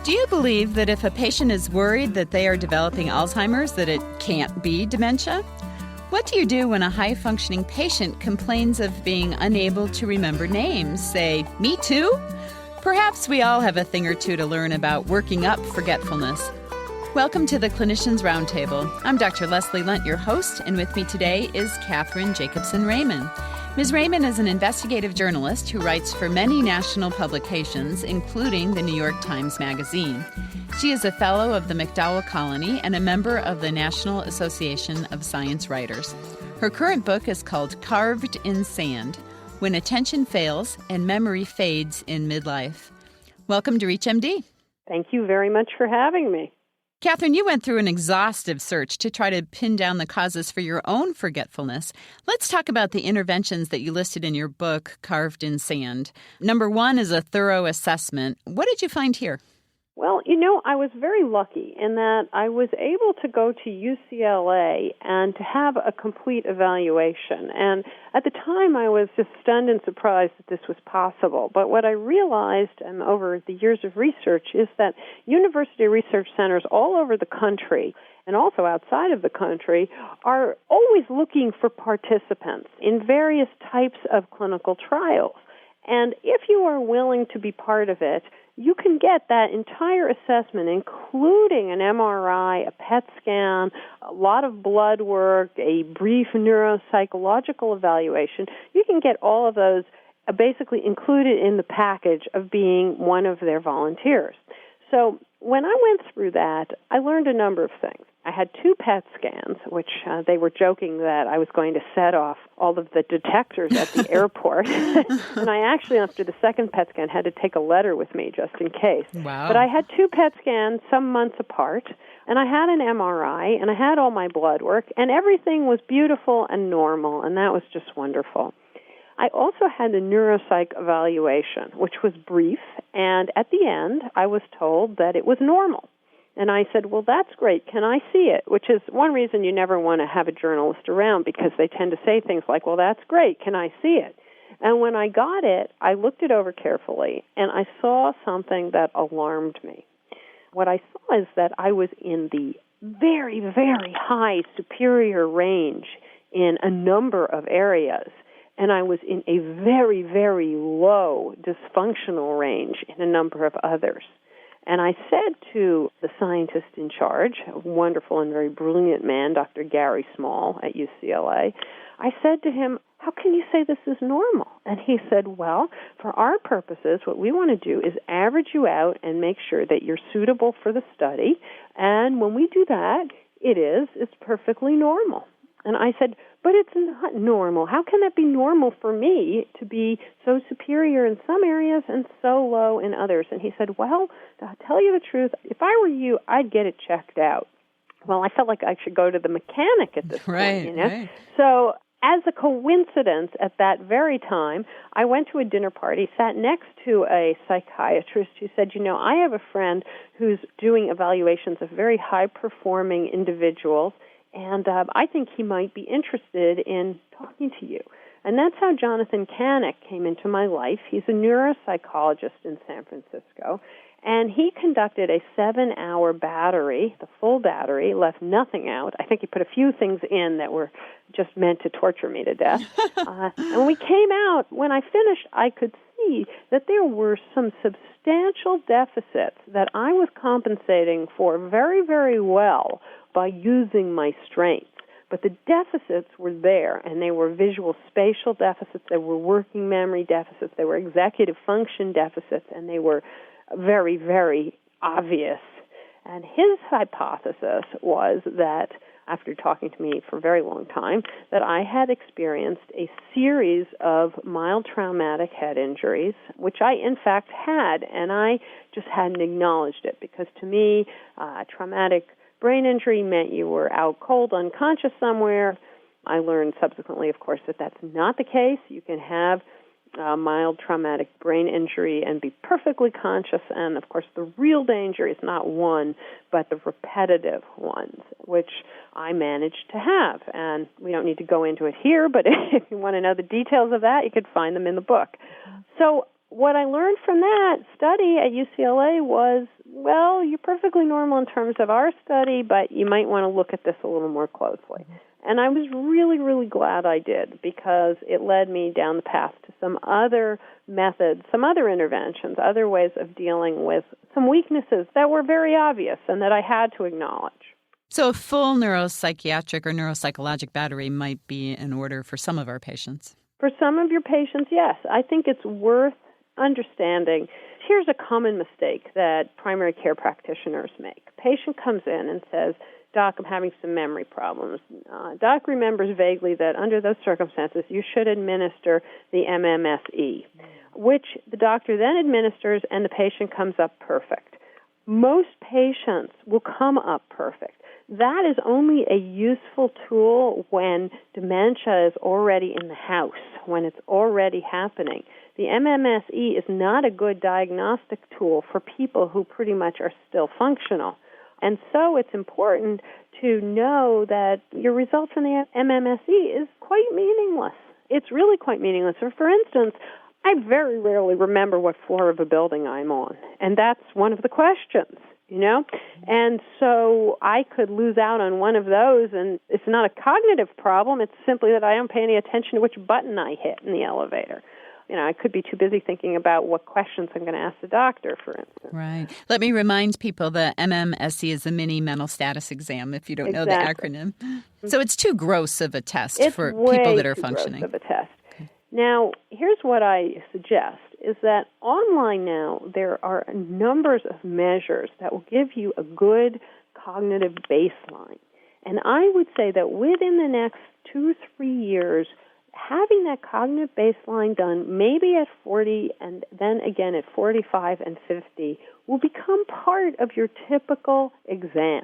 Do you believe that if a patient is worried that they are developing Alzheimer's, that it can't be dementia? What do you do when a high-functioning patient complains of being unable to remember names? Say, me too? Perhaps we all have a thing or two to learn about working up forgetfulness. Welcome to the Clinicians Roundtable. I'm Dr. Leslie Lundt, your host, and with me today is Cathryn Jakobson Ramin. Ms. Ramin is an investigative journalist who writes for many national publications, including the New York Times Magazine. She is a fellow of the MacDowell Colony and a member of the National Association of Science Writers. Her current book is called Carved in Sand: When Attention Fails and Memory Fades in Midlife. Welcome to ReachMD. Thank you very much for having me. Cathryn, you went through an exhaustive search to try to pin down the causes for your own forgetfulness. Let's talk about the interventions that you listed in your book, Carved in Sand. Number one is a thorough assessment. What did you find here? Well, I was very lucky in that I was able to go to UCLA and to have a complete evaluation. And at the time, I was just stunned and surprised that this was possible. But what I realized over the years of research is that university research centers all over the country and also outside of the country are always looking for participants in various types of clinical trials. And if you are willing to be part of it, you can get that entire assessment, including an MRI, a PET scan, a lot of blood work, a brief neuropsychological evaluation. You can get all of those basically included in the package of being one of their volunteers. So when I went through that, I learned a number of things. I had 2 PET scans, which they were joking that I was going to set off all of the detectors at the airport. And I actually, after the second PET scan, had to take a letter with me just in case. Wow. But I had 2 PET scans some months apart, and I had an MRI, and I had all my blood work, and everything was beautiful and normal, and that was just wonderful. I also had a neuropsych evaluation, which was brief, and at the end, I was told that it was normal. And I said, well, that's great. Can I see it? Which is one reason you never want to have a journalist around, because they tend to say things like, well, that's great. Can I see it? And when I got it, I looked it over carefully, and I saw something that alarmed me. What I saw is that I was in the very, very high superior range in a number of areas, and I was in a very, very low dysfunctional range in a number of others. And I said to the scientist in charge, a wonderful and very brilliant man, Dr. Gary Small at UCLA, I said to him, how can you say this is normal? And he said, well, for our purposes, what we want to do is average you out and make sure that you're suitable for the study. And when we do that, it's perfectly normal. And I said, but it's not normal. How can that be normal for me to be so superior in some areas and so low in others? And he said, well, to tell you the truth, if I were you, I'd get it checked out. Well, I felt like I should go to the mechanic at this point, Right. So as a coincidence, at that very time, I went to a dinner party, sat next to a psychiatrist who said, I have a friend who's doing evaluations of very high-performing individuals, and I think he might be interested in talking to you. And that's how Jonathan Canick came into my life. He's a neuropsychologist in San Francisco, and he conducted a 7-hour battery, the full battery, left nothing out. I think he put a few things in that were just meant to torture me to death. And when we came out, when I finished, I could see that there were some substantial deficits that I was compensating for very, very well by using my strengths. But the deficits were there, and they were visual spatial deficits, they were working memory deficits, they were executive function deficits, and they were very, very obvious. And his hypothesis was that, after talking to me for a very long time, that I had experienced a series of mild traumatic head injuries, which I, in fact, had, and I just hadn't acknowledged it, because to me, traumatic brain injury meant you were out cold, unconscious somewhere. I learned subsequently, of course, that that's not the case. You can have mild traumatic brain injury and be perfectly conscious, and, of course, the real danger is not one, but the repetitive ones, which I managed to have. And we don't need to go into it here, but if you want to know the details of that, you could find them in the book. So what I learned from that study at UCLA was, well, you're perfectly normal in terms of our study, but you might want to look at this a little more closely. And I was really, really glad I did, because it led me down the path to some other methods, some other interventions, other ways of dealing with some weaknesses that were very obvious and that I had to acknowledge. So a full neuropsychiatric or neuropsychologic battery might be in order for some of our patients. For some of your patients, yes. I think it's worth understanding. Here's a common mistake that primary care practitioners make. Patient comes in and says, Doc, I'm having some memory problems. Doc remembers vaguely that under those circumstances you should administer the MMSE, which the doctor then administers and the patient comes up perfect. Most patients will come up perfect. That is only a useful tool when dementia is already in the house, when it's already happening. The MMSE is not a good diagnostic tool for people who pretty much are still functional. And so it's important to know that your results in the MMSE is quite meaningless. It's really quite meaningless. So for instance, I very rarely remember what floor of a building I'm on, and that's one of the questions, you know? And so I could lose out on one of those, and it's not a cognitive problem. It's simply that I don't pay any attention to which button I hit in the elevator. You know, I could be too busy thinking about what questions I'm going to ask the doctor, for instance. Right. Let me remind people that MMSE is a mini mental status exam, if you don't know the acronym. So it's too gross of a test for people that are functioning. It's way too gross of a test. Okay. Now, here's what I suggest, is that online now there are numbers of measures that will give you a good cognitive baseline. And I would say that within the next 2-3 years, having that cognitive baseline done, maybe at 40 and then again at 45 and 50, will become part of your typical exam.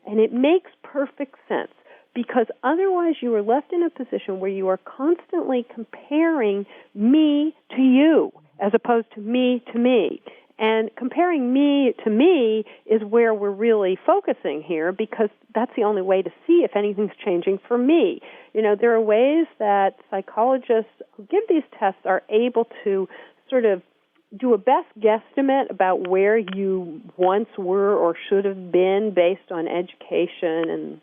And it makes perfect sense, because otherwise you are left in a position where you are constantly comparing me to you as opposed to me to me. And comparing me to me is where we're really focusing here, because that's the only way to see if anything's changing for me. You know, there are ways that psychologists who give these tests are able to sort of do a best guesstimate about where you once were or should have been based on education and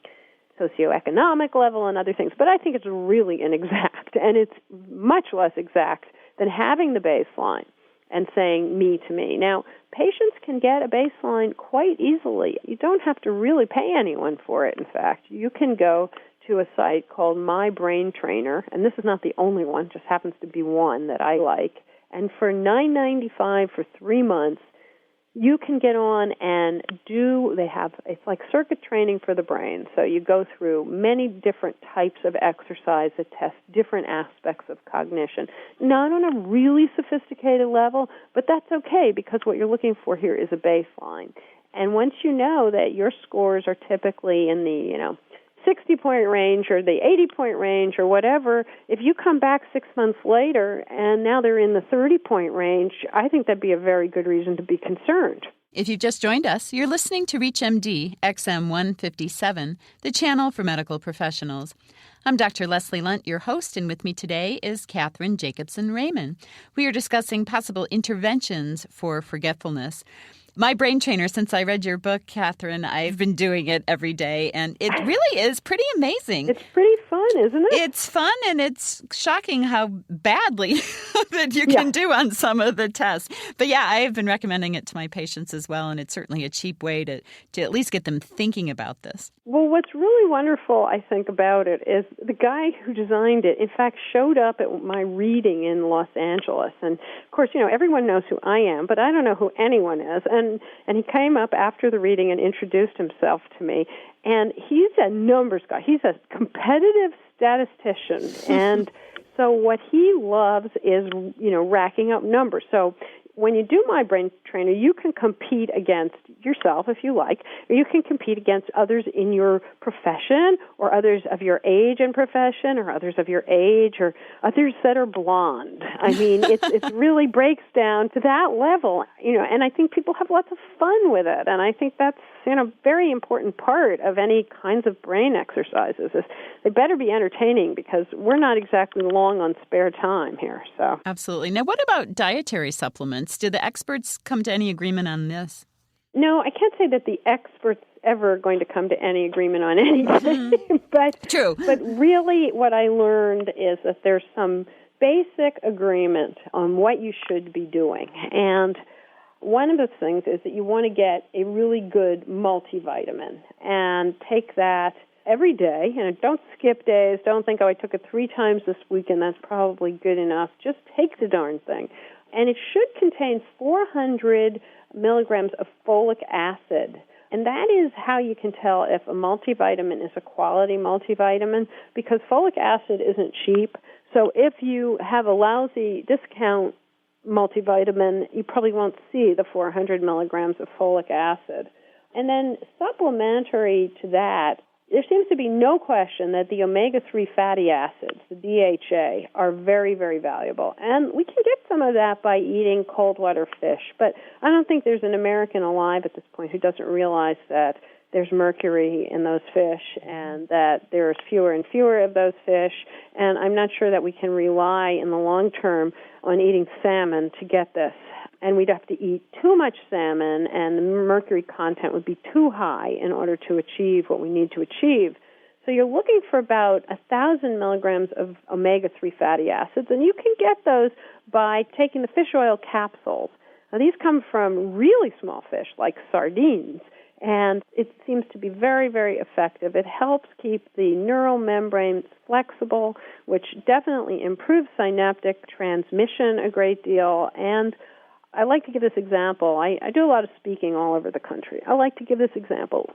socioeconomic level and other things. But I think it's really inexact, and it's much less exact than having the baseline and saying me to me. Now, patients can get a baseline quite easily. You don't have to really pay anyone for it, in fact. You can go to a site called My Brain Trainer, and this is not the only one, just happens to be one that I like. And for $9.95 for 3 months, you can get on and it's like circuit training for the brain. So you go through many different types of exercise that test different aspects of cognition. Not on a really sophisticated level, but that's okay, because what you're looking for here is a baseline. And once you know that your scores are typically in the, 60-point range or the 80-point range or whatever, if you come back 6 months later and now they're in the 30-point range, I think that'd be a very good reason to be concerned. If you've just joined us, you're listening to ReachMD XM 157, the channel for medical professionals. I'm Dr. Leslie Lundt, your host, and with me today is Cathryn Jakobson Ramin. We are discussing possible interventions for forgetfulness. My brain trainer, since I read your book, Cathryn, I've been doing it every day, and it really is pretty amazing. It's pretty fun, isn't it? It's fun, and it's shocking how badly that you can do on some of the tests. But yeah, I have been recommending it to my patients as well, and it's certainly a cheap way to at least get them thinking about this. Well, what's really wonderful, I think, about it is the guy who designed it, in fact, showed up at my reading in Los Angeles. And, of course, everyone knows who I am, but I don't know who anyone is. And he came up after the reading and introduced himself to me. And he's a numbers guy. He's a competitive statistician. And so what he loves is, racking up numbers. So when you do My Brain Trainer, you can compete against yourself if you like, or you can compete against others in your profession or others of your age and profession or others of your age or others that are blonde. I mean, it really breaks down to that level, and I think people have lots of fun with it, and I think that's, very important part of any kinds of brain exercises is they better be entertaining because we're not exactly long on spare time here. So Absolutely. Now, what about dietary supplements? Do the experts come to any agreement on this? No, I can't say that the experts ever going to come to any agreement on anything. True. But really what I learned is that there's some basic agreement on what you should be doing. And one of the things is that you want to get a really good multivitamin and take that every day. Don't skip days. Don't think, I took it 3 times this week and that's probably good enough. Just take the darn thing. And it should contain 400 milligrams of folic acid. And that is how you can tell if a multivitamin is a quality multivitamin, because folic acid isn't cheap. So if you have a lousy discount multivitamin, you probably won't see the 400 milligrams of folic acid. And then supplementary to that, there seems to be no question that the omega-3 fatty acids, the DHA, are very, very valuable. And we can get some of that by eating cold water fish. But I don't think there's an American alive at this point who doesn't realize that there's mercury in those fish and that there's fewer and fewer of those fish. And I'm not sure that we can rely in the long term on eating salmon to get this. And we'd have to eat too much salmon, and the mercury content would be too high in order to achieve what we need to achieve. So you're looking for about 1,000 milligrams of omega-3 fatty acids, and you can get those by taking the fish oil capsules. Now, these come from really small fish, like sardines, and it seems to be very, very effective. It helps keep the neural membranes flexible, which definitely improves synaptic transmission a great deal. And I like to give this example. I do a lot of speaking all over the country. I like to give this example.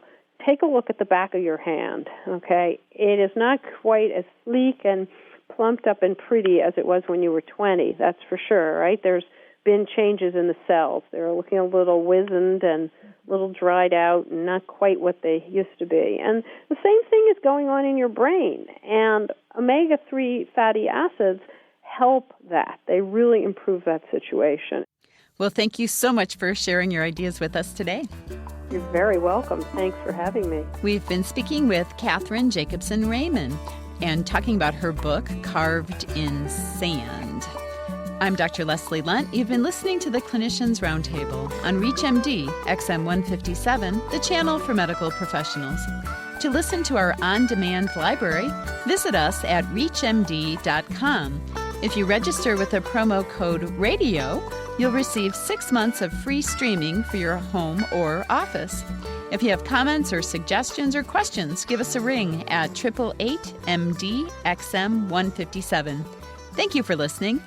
Take a look at the back of your hand, okay? It is not quite as sleek and plumped up and pretty as it was when you were 20, that's for sure, right? There's been changes in the cells. They're looking a little wizened and a little dried out and not quite what they used to be. And the same thing is going on in your brain. And omega-3 fatty acids help that. They really improve that situation. Well, thank you so much for sharing your ideas with us today. You're very welcome. Thanks for having me. We've been speaking with Cathryn Jakobson Ramin and talking about her book, Carved in Sand. I'm Dr. Leslie Lundt. You've been listening to the Clinicians Roundtable on ReachMD XM 157, the channel for medical professionals. To listen to our on-demand library, visit us at reachmd.com. If you register with the promo code RADIO, you'll receive 6 months of free streaming for your home or office. If you have comments or suggestions or questions, give us a ring at 888-MD-XM 157. Thank you for listening.